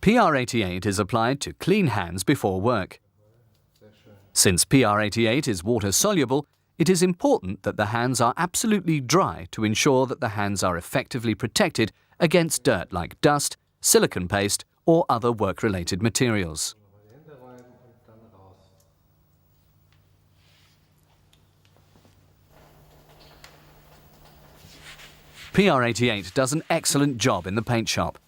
PR88 is applied to clean hands before work. Since PR88 is water-soluble, it is important that the hands are absolutely dry to ensure that the hands are effectively protected against dirt like dust, silicone paste or other work-related materials. PR88 does an excellent job in the paint shop,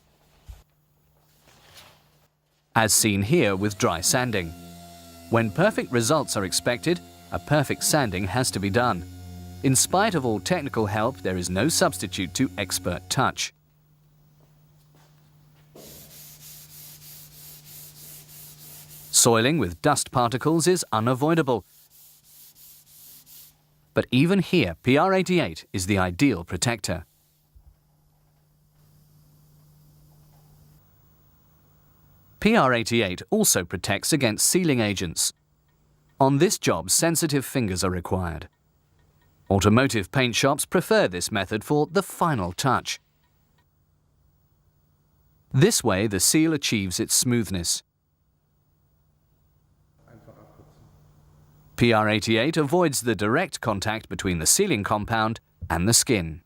as seen here with dry sanding. When perfect results are expected, a perfect sanding has to be done. In spite of all technical help, there is no substitute to expert touch. Soiling with dust particles is unavoidable. But even here, PR88 is the ideal protector. PR88 also protects against sealing agents. On this job, sensitive fingers are required. Automotive paint shops prefer this method for the final touch. This way, the seal achieves its smoothness. PR88 avoids the direct contact between the sealing compound and the skin.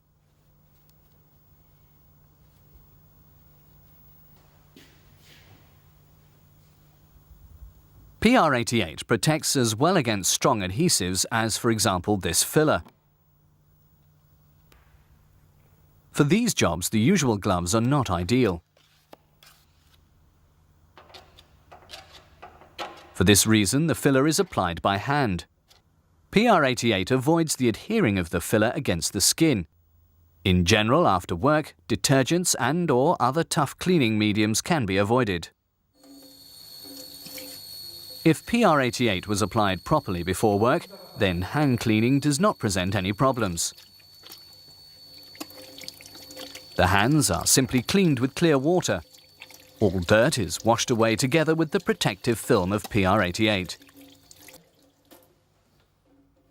PR88 protects as well against strong adhesives as, for example, this filler. For these jobs, the usual gloves are not ideal. For this reason, the filler is applied by hand. PR88 avoids the adhering of the filler against the skin. In general, after work, detergents and/or other tough cleaning mediums can be avoided. If PR88 was applied properly before work, then hand cleaning does not present any problems. The hands are simply cleaned with clear water. All dirt is washed away together with the protective film of PR88.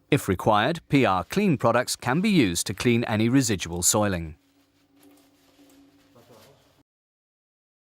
If required, PR Clean products can be used to clean any residual soiling.